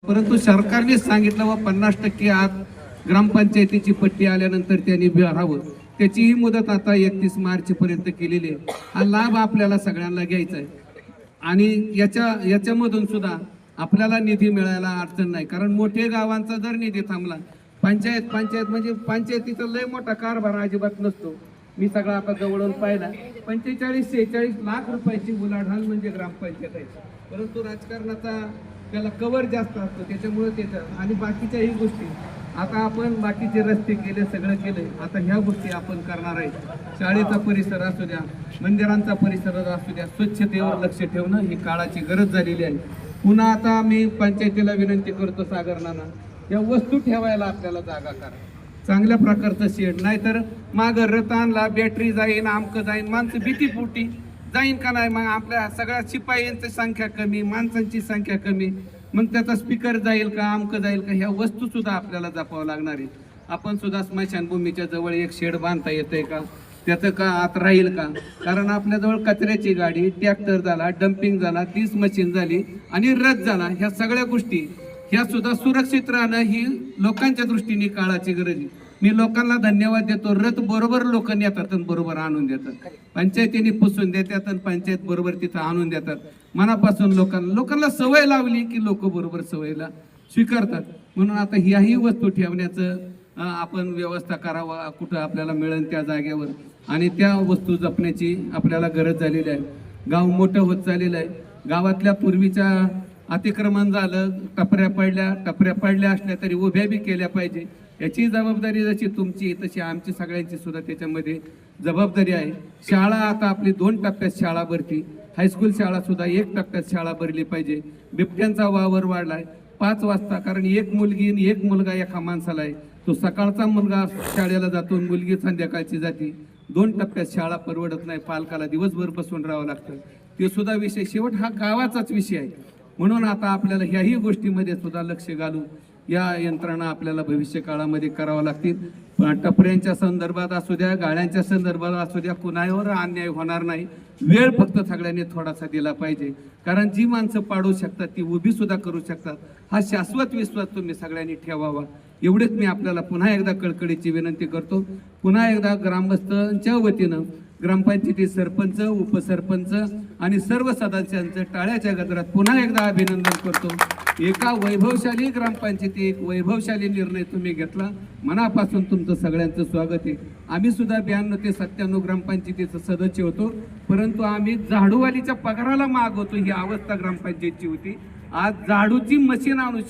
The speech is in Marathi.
परंतु सरकारने सांगितलं व 50% आत ग्रामपंचायतीची पट्टी आल्यानंतर त्यांनी भरावं. त्याचीही मुदत आता 31 मार्च पर्यंत केलेली आहे. हा लाभ आपल्याला सगळ्यांना घ्यायचा आहे आणि याच्यामधून सुद्धा आपल्याला निधी मिळायला अडचण नाही. कारण मोठे गावांचा जर निधी थांबला, पंचायत म्हणजे पंचायतीचा लय मोठा कारभार अजिबात नसतो. मी सगळा आता जवळून पाहिला, 45-46 लाख रुपयाची उलाढाल म्हणजे ग्रामपंचायत आहे. परंतु राजकारणाचा त्याला कवर जास्त असतो, त्याच्यामुळे त्याचं आणि बाकीच्याही गोष्टी आता आपण बाकीचे रस्ते केले, सगळं केलंय. आता ह्या गोष्टी आपण करणार आहे. शाळेचा परिसर असू द्या, मंदिरांचा परिसर असू द्या, स्वच्छतेवर लक्ष ठेवणं ही काळाची गरज झालेली आहे. पुन्हा आता मी पंचायतीला विनंती करतो, सागर नाना, या वस्तू ठेवायला आपल्याला जागा करा, चांगल्या प्रकारचं शेड. नाहीतर मागं रथ आणला, बॅटरी जाईन, आमकं जाईन, माणसं भीतीपोटी जाईन का नाही. मग आपल्या सगळ्या शिपायांची संख्या कमी, माणसांची संख्या कमी, मग त्याचा स्पीकर जाईल का, आमकं जाईल का. ह्या वस्तू सुद्धा आपल्याला जपावं लागणार आहे. आपण सुद्धा स्मशानभूमीच्या जवळ एक शेड बांधता येतंय का, त्याचं का आत राहील का. कारण आपल्याजवळ कचऱ्याची गाडी, ट्रॅक्टर झाला, डम्पिंग झाला, 30 मशीन झाली आणि रथ झाला. ह्या सगळ्या गोष्टी ह्या सुद्धा सुरक्षित राहणं ही लोकांच्या दृष्टीने काळाची गरज आहे. मी लोकांना धन्यवाद देतो. रथ बरोबर लोक नेतात आणि बरोबर आणून देतात. पंचायतीने पुसून देतात आणि पंचायत बरोबर तिथं आणून देतात. मनापासून लोकांना सवय लावली की लोक बरोबर सवयीला स्वीकारतात. म्हणून आता ह्याही वस्तू ठेवण्याचं आपण व्यवस्था करावा, कुठं आपल्याला मिळेल त्या जागेवर, आणि त्या वस्तू जपण्याची आपल्याला गरज झालेली आहे. गाव मोठं होत चाललेलं आहे. गावातल्या पूर्वीच्या अतिक्रमण झालं, टपऱ्या पडल्या असल्या तरी उभ्या बी केल्या पाहिजे. याची जबाबदारी जशी तुमची तशी आमची सगळ्यांची सुद्धा त्याच्यामध्ये जबाबदारी आहे. शाळा आता आपली 2 टप्प्यात शाळा भरती, हायस्कूल शाळा सुद्धा 1 टप्प्यात शाळा भरली पाहिजे. बिबट्यांचा वावर वाढलाय 5 वाजता, कारण एक मुलगी आणि एक मुलगा एका माणसाला आहे. तो सकाळचा मुलगा शाळेला जातो, मुलगी संध्याकाळची जाते. 2 टप्प्यात शाळा परवडत नाही, पालकाला दिवसभर बसून राहावं लागतं. ते सुद्धा विषय, शेवट हा गावाचाच विषय आहे. म्हणून आता आपल्याला ह्याही गोष्टीमध्ये सुद्धा लक्ष घालून या यंत्रणा आपल्याला भविष्य काळामध्ये करावं लागतील. टपऱ्यांच्या संदर्भात असू द्या, गाड्यांच्या संदर्भात असू द्या, कुणावर अन्याय होणार नाही. वेळ फक्त सगळ्यांनी थोडासा दिला पाहिजे. कारण जी माणसं पाडू शकतात ती उभी सुद्धा करू शकतात. हा शाश्वत विश्वास तुम्ही सगळ्यांनी ठेवावा, एवढेच मी आपल्याला पुन्हा एकदा कळकळीची विनंती करतो. पुन्हा एकदा ग्रामस्थांच्या वतीनं ग्रामपंचायती सरपंच, उपसरपंच आणि सर्व सदस्यांचं टाळ्याच्या गजरात पुन्हा एकदा अभिनंदन करतो. एका वैभवशाली ग्रामपंचायती, एक वैभवशाली निर्णय तुम्ही घेतला. मनापासून तुमचं सगळ्यांचं स्वागत आहे. आम्ही सुद्धा 92 ते 97 ग्रामपंचायतीचं सदस्य होतो, परंतु आम्ही झाडूवालीच्या पगाराला माग होतो. ही अवस्था ग्रामपंचायतची होती. आज झाडूची मशीन आणू